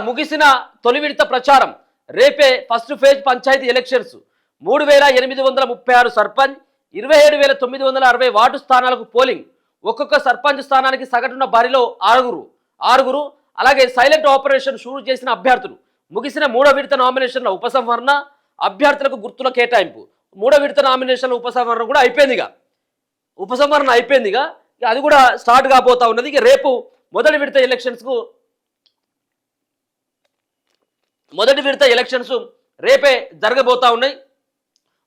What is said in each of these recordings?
ముగిసిన తొలి విడత ప్రచారం రేపే first phase panchayat elections 3836 sarpanch 27960 ward స్థానాలకు పోలింగ్ ఒక్కొక్క సర్పంచ్ స్థానానికి సగటున బరిలో ఆరుగురు అలాగే సైలెంట్ ఆపరేషన్ షురూ చేసిన అభ్యర్థులు ముగిసిన మూడో విడత నామినేషన్ల ఉపసంహరణ అభ్యర్థులకు గుర్తుల కేటాయింపు మూడో విడత నామినేషన్ల ఉపసంహరణ కూడా అయిపోయిందిగా అది కూడా స్టార్ట్ కాబోతా ఉన్నది ఇక రేపు మొదటి విడత ఎలక్షన్స్ రేపే జరగబోతా ఉన్నాయి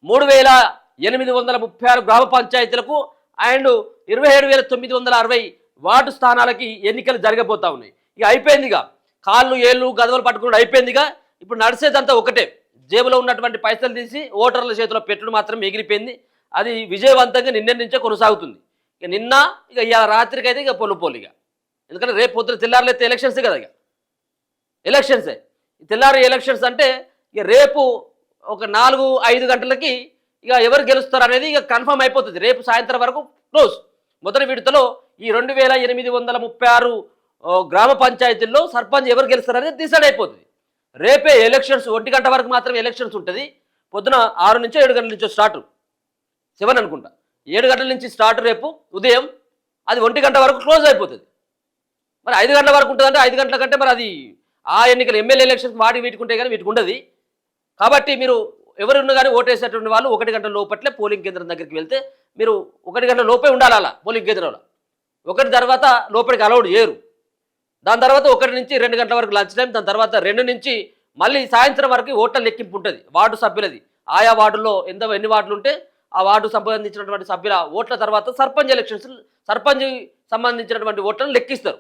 3836 గ్రామ పంచాయతీలకు అండ్ 27960 వార్డు స్థానాలకి ఎన్నికలు జరగబోతా ఉన్నాయి ఇక అయిపోయిందిగా కాళ్ళు ఏళ్ళు గదవలు పట్టుకుని అయిపోయిందిగా ఇప్పుడు నడిచేదంతా ఒకటే జేబులో ఉన్నటువంటి పైసలు తీసి ఓటర్ల చేతిలో పెట్టుడు మాత్రం మిగిలిపోయింది అది విజయవంతంగా నిన్న నుంచే కొనసాగుతుంది ఇక నిన్న ఇక ఇవాళ రాత్రికి అయితే ఇక పొలిగా ఎందుకంటే రేపు పొద్దున తెల్లారులైతే ఎలక్షన్సే కదా ఇక ఎలక్షన్సే తెల్లారి ఎలక్షన్స్ అంటే ఇక రేపు ఒక 4-5 గంటలకి ఇక ఎవరు గెలుస్తారు అనేది ఇక కన్ఫర్మ్ అయిపోతుంది రేపు సాయంత్రం వరకు క్లోజ్ మొదటి విడతలో ఈ 2836 గ్రామ పంచాయతీల్లో సర్పంచ్ ఎవరు గెలుస్తారు అనేది డిసైడ్ అయిపోతుంది రేపే ఎలక్షన్స్ 1 గంట వరకు మాత్రమే ఎలక్షన్స్ ఉంటుంది పొద్దున 6 నుంచి 7 గంటల నుంచి స్టార్ట్ 7 అనుకుంటా 7 గంటల నుంచి స్టార్ట్ రేపు ఉదయం అది 1 గంట వరకు క్లోజ్ అయిపోతుంది మరి 5 గంటల వరకు ఉంటుందంటే 5 గంటల కంటే మరి అది ఆ ఎన్నికలు ఎమ్మెల్యే ఎలక్షన్స్ వీటికి ఉంటాయి కానీ వీటికి ఉండదు కాబట్టి మీరు ఎవరున్నా కానీ ఓటేసేటువంటి వాళ్ళు 1 గంట లోపట్లే పోలింగ్ కేంద్రం దగ్గరికి వెళ్తే మీరు 1 గంట లోపే ఉండాలి అలా పోలింగ్ కేంద్రంలో 1 తర్వాత లోపలికి అలౌడ్ చేయరు దాని తర్వాత 1 నుంచి 2 గంటల వరకు లంచ్ టైం దాని తర్వాత 2 నుంచి మళ్ళీ సాయంత్రం వరకు ఓట్ల లెక్కింపు ఉంటుంది వార్డు సభ్యులది ఆయా వార్డుల్లో ఎన్ని వార్డులు ఉంటే ఆ వార్డు సంబంధించినటువంటి సభ్యుల ఓట్ల తర్వాత సర్పంచ్ సంబంధించినటువంటి ఓట్లను లెక్కిస్తారు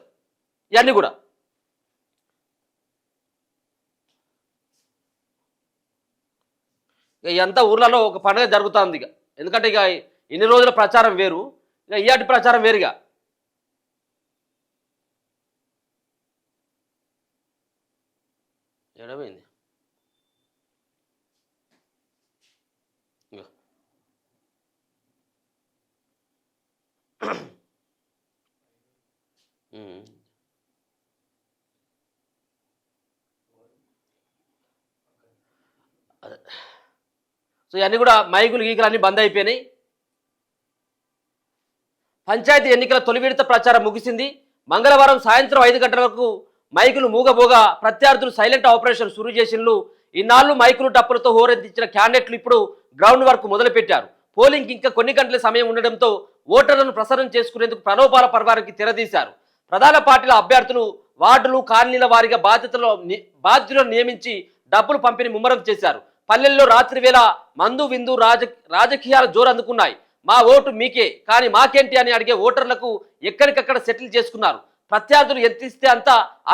ఇవన్నీ కూడా ఇదంతా ఊర్లలో ఒక పండుగ జరుగుతుంది ఇక ఎందుకంటే ఇక ఇన్ని రోజుల ప్రచారం వేరు ఇక ఇయాటి ప్రచారం వేరుగా ఏడమైంది సో ఇవన్నీ కూడా మైకులు గీకులు అన్నీ బంద్ అయిపోయినాయి పంచాయతీ ఎన్నికల తొలి విడత ప్రచారం ముగిసింది మంగళవారం సాయంత్రం 5 గంటలకు మైకులు మూగబోగా ప్రత్యర్థులు సైలెంట్ ఆపరేషన్ షురూ చేసినట్లు ఇన్నాళ్ళు మైకులు టప్పులతో హోరెత్తించిన క్యాండిడేట్లు ఇప్పుడు గ్రౌండ్ వర్క్ మొదలుపెట్టారు పోలింగ్ ఇంకా కొన్ని గంటల సమయం ఉండడంతో ఓటర్లను ప్రసారం చేసుకునేందుకు ప్రలోభాల పర్వానికి తెరదీశారు ప్రధాన పార్టీల అభ్యర్థులు వార్డులు కాలనీల వారీగా బాధ్యులను నియమించి డబ్బులు పంపిణీ ముమ్మరం చేశారు పల్లెల్లో రాత్రి వేళ మందు విందు రాజకీయాల జోరు అందుకున్నాయి మా ఓటు మీకే కానీ మాకేంటి అని అడిగే ఓటర్లకు ఎక్కడికక్కడ సెటిల్ చేసుకున్నారు ప్రత్యర్థులు ఎత్తిస్తే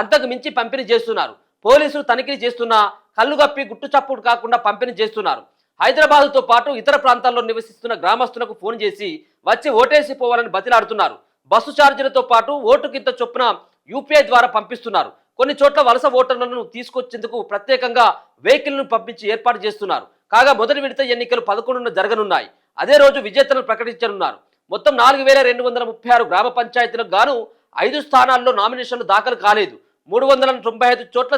అంతకు మించి పంపిణీ చేస్తున్నారు పోలీసులు తనిఖీ చేస్తున్నా కళ్ళుగప్పి గుట్టుచప్పుడు కాకుండా పంపిణీ చేస్తున్నారు హైదరాబాద్తో పాటు ఇతర ప్రాంతాల్లో నివసిస్తున్న గ్రామస్తులకు ఫోన్ చేసి వచ్చి ఓటేసి పోవాలని బతిలాడుతున్నారు బస్సు ఛార్జీలతో పాటు ఓటుకింత చొప్పున యూపీఐ ద్వారా పంపిస్తున్నారు కొన్ని చోట్ల వలస ఓటర్లను తీసుకొచ్చేందుకు ప్రత్యేకంగా వెహికల్ను పంపించి ఏర్పాటు చేస్తున్నారు కాగా మొదటి విడత ఎన్నికలు 11న జరగనున్నాయి అదే రోజు విజేతలను ప్రకటించనున్నారు మొత్తం 4236 గ్రామ పంచాయతీలకు గాను 5 స్థానాల్లో నామినేషన్లు దాఖలు కాలేదు 395 చోట్ల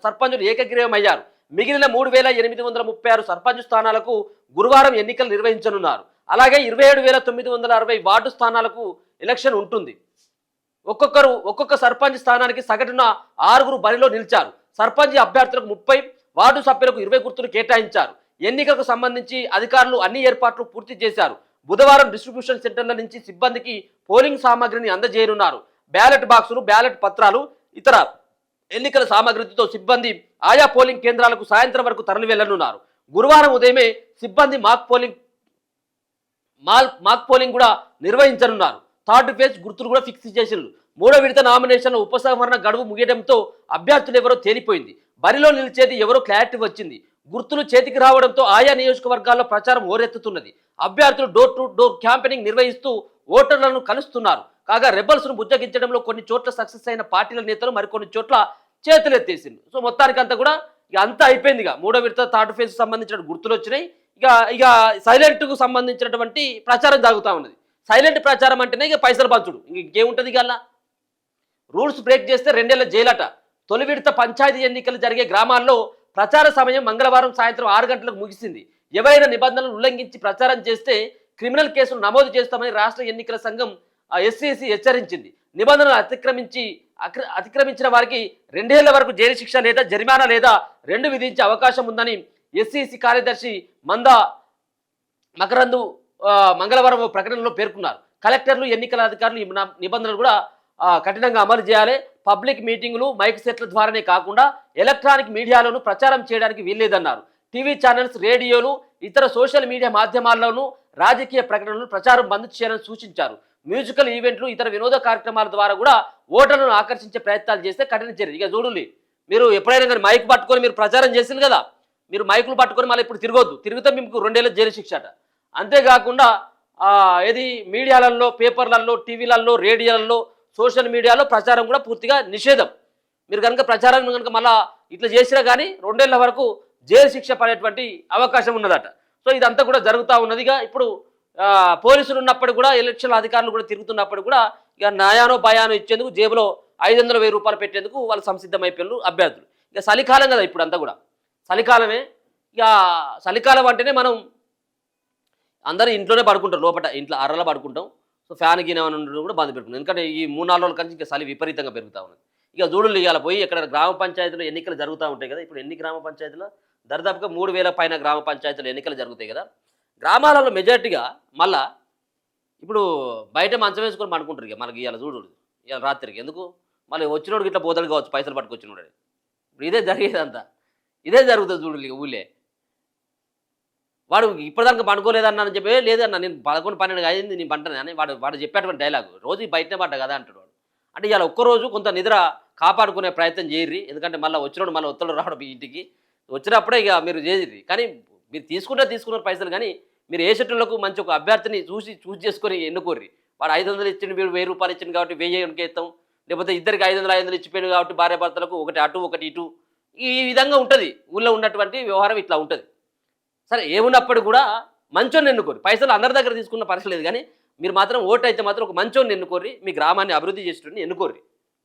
సర్పంచులు ఏకగ్రీవమయ్యారు మిగిలిన 3836 సర్పంచ్ స్థానాలకు గురువారం ఎన్నికలు నిర్వహించనున్నారు అలాగే 27960 వార్డు స్థానాలకు ఎలక్షన్ ఉంటుంది ఒక్కొక్క సర్పంచ్ స్థానానికి సగటున 6 బరిలో నిలిచారు సర్పంచ్ అభ్యర్థులకు 30 వార్డు సభ్యులకు 20 గుర్తులు కేటాయించారు ఎన్నికలకు సంబంధించి అధికారులు అన్ని ఏర్పాట్లు పూర్తి చేశారు బుధవారం డిస్ట్రిబ్యూషన్ సెంటర్ల నుంచి సిబ్బందికి పోలింగ్ సామాగ్రిని అందజేయనున్నారు బ్యాలెట్ బాక్సులు బ్యాలెట్ పత్రాలు ఇతర ఎన్నికల సామాగ్రితో సిబ్బంది ఆయా పోలింగ్ కేంద్రాలకు సాయంత్రం వరకు తరలి వెళ్లనున్నారు గురువారం ఉదయమే సిబ్బంది మాక్ పోలింగ్ కూడా నిర్వహించనున్నారు థర్డ్ ఫేజ్ గుర్తులు కూడా ఫిక్స్ చేశారు మూడో విడత నామినేషన్ల ఉపసంహరణ గడువు ముగియడంతో అభ్యర్థులు ఎవరో తేలిపోయింది బరిలో నిలిచేది ఎవరో క్లారిటీ వచ్చింది గుర్తులు చేతికి రావడంతో ఆయా నియోజకవర్గాల్లో ప్రచారం ఓరెత్తుతున్నది అభ్యర్థులు డోర్ టు డోర్ క్యాంపెయినింగ్ నిర్వహిస్తూ ఓటర్లను కలుస్తున్నారు కాగా రెబల్స్ను బుజ్జగించడంలో కొన్ని చోట్ల సక్సెస్ అయిన పార్టీల నేతలు మరికొన్ని చోట్ల చేతులెత్తేసింది సో మొత్తానికంతా కూడా ఇక అంతా అయిపోయింది ఇక మూడో విడత థర్డ్ ఫేజ్ సంబంధించిన గుర్తులు వచ్చినాయి ఇక సైలెంట్కు సంబంధించినటువంటి ప్రచారం సాగుతూ ఉన్నది సైలెంట్ ప్రచారం అంటేనే ఇక పైసలు పంచుడు ఇంకేముంటుంది ఇక రూల్స్ బ్రేక్ చేస్తే 2 ఏళ్ల జైలట తొలి విడత పంచాయతీ ఎన్నికలు జరిగే గ్రామాల్లో ప్రచార సమయం మంగళవారం సాయంత్రం 6 గంటలకు ముగిసింది. ఎవరైనా నిబంధనలు ఉల్లంఘించి ప్రచారం చేస్తే క్రిమినల్ కేసులు నమోదు చేస్తామని రాష్ట్ర ఎన్నికల సంఘం ఎస్సీసీ హెచ్చరించింది. నిబంధనలు అతిక్రమించిన వారికి 2 ఏళ్ల వరకు జైలు శిక్ష లేదా జరిమానా లేదా 2 విధించే అవకాశం ఉందని ఎస్సీసీ కార్యదర్శి మందా మకరందు మంగళవారం ప్రకటనలో పేర్కొన్నారు. కలెక్టర్లు ఎన్నికల అధికారులు ఈ నిబంధనలు కూడా కఠినంగా అమలు చేయాలి. పబ్లిక్ మీటింగులు మైక్ సెట్ల ద్వారానే కాకుండా ఎలక్ట్రానిక్ మీడియాలోనూ ప్రచారం చేయడానికి వీల్లేదన్నారు. టీవీ ఛానల్స్, రేడియోలు, ఇతర సోషల్ మీడియా మాధ్యమాల్లోనూ రాజకీయ ప్రకటనలు ప్రచారం బంద్ చేయాలని సూచించారు. మ్యూజికల్ ఈవెంట్లు, ఇతర వినోద కార్యక్రమాల ద్వారా కూడా ఓటర్లను ఆకర్షించే ప్రయత్నాలు చేస్తే కఠిన చర్య. ఇక చూడండి, మీరు ఎప్పుడైనా కానీ మైక్ పట్టుకొని మీరు ప్రచారం చేసింది కదా, మీరు మైకులు పట్టుకొని మళ్ళీ ఇప్పుడు తిరగొద్దు, తిరిగితే మీకు 2 ఏళ్ళ జైలు శిక్ష అట. అంతేకాకుండా ఏది మీడియాలలో, పేపర్లలో, టీవీలలో, రేడియోలలో, సోషల్ మీడియాలో ప్రచారం కూడా పూర్తిగా నిషేధం. మీరు కనుక ప్రచారం కనుక మళ్ళీ ఇట్లా చేసినా కానీ 2 ఏళ్ల వరకు జైలు శిక్ష పడేటువంటి అవకాశం ఉన్నదట. సో ఇదంతా కూడా జరుగుతూ ఉన్నదిగా. ఇప్పుడు పోలీసులు ఉన్నప్పుడు కూడా, ఎలక్షన్ అధికారులు కూడా తిరుగుతున్నప్పుడు కూడా ఇక నయానో భయానో ఇచ్చేందుకు జేబులో 500,000 రూపాయలు పెట్టేందుకు వాళ్ళు సంసిద్ధమైపోయారు అభ్యర్థులు. ఇక చలికాలం కదా ఇప్పుడు, అంతా కూడా చలికాలమే. ఇక చలికాలం అంటేనే మనం అందరూ ఇంట్లోనే పడుకుంటాం, లోపల ఇంట్లో అర్రలో పడుకుంటాం. సో ఫ్యాన్ గిన ఉండడం కూడా బంద్ పెట్టుకుంటాం. ఎందుకంటే ఈ 3-4 రోజుల కంటే ఇంకా చలి విపరీతంగా పెరుగుతూ ఉన్నది. ఇక జూడులు ఇవాళ పోయి ఇక్కడ గ్రామ పంచాయతీలో ఎన్నికలు జరుగుతూ ఉంటాయి కదా. ఇప్పుడు ఎన్ని గ్రామ పంచాయతీలో దరిదాపుగా 3,000 పైన గ్రామ పంచాయతీలో ఎన్నికలు జరుగుతాయి కదా. గ్రామాలలో మెజార్టీగా మళ్ళా ఇప్పుడు బయట మంచం వేసుకొని పడుకుంటారు. ఇక మనకి ఇవాళ చూడు, ఇవాళ రాత్రికి ఎందుకు మళ్ళీ వచ్చినోడికి ఇట్లా బోతలు కావచ్చు, పైసలు పట్టుకొచ్చినోడు. ఇప్పుడు ఇదే జరిగేదంతా, ఇదే జరుగుతుంది చూడు. ఇక ఊళ్ళే వాడు ఇప్పటిదాకా పండుకోలేదన్నా అని చెప్పి, లేదన్నా నేను 11-12 అయింది నేను పంటనే అని వాడు చెప్పేటువంటి డైలాగు, రోజు బయటనే పడ్డా కదా అంటాడు వాడు. అంటే ఇవాళ ఒక్కరోజు కొంత నిద్ర కాపాడుకునే ప్రయత్నం చేయర్రి. ఎందుకంటే మళ్ళీ వచ్చినోడు మళ్ళీ ఒత్తిడి రావడం మీ ఇంటికి వచ్చినప్పుడే ఇక మీరు చేయర్రి. కానీ మీరు తీసుకున్నారు పైసలు, కానీ మీరు ఏ షెట్లకు మంచి ఒక అభ్యర్థిని చూస్ చేసుకొని ఎన్నుకోర్రి. వాడు 500 ఇచ్చిండు, వీడు 1000 రూపాయలు ఇచ్చింది కాబట్టి 1000 ఇస్తాం, లేకపోతే ఇద్దరికి 500 ఇచ్చిపోయాడు కాబట్టి భార్యాభర్తలకు ఒకటి అటు ఒకటి ఇటు, ఈ విధంగా ఉంటుంది ఊళ్ళో ఉన్నటువంటి వ్యవహారం. ఇట్లా ఉంటుంది. సరే ఏమున్నప్పుడు కూడా మంచోని ఎన్నుకోరు. పైసలు అందరి దగ్గర తీసుకున్న పరిస్థితి లేదు, కానీ మీరు మాత్రం ఓటు అయితే మాత్రం ఒక మంచోని ఎన్నుకోర్రి, మీ గ్రామాన్ని అభివృద్ధి చేసేటోని ఎన్నుకోర్రి.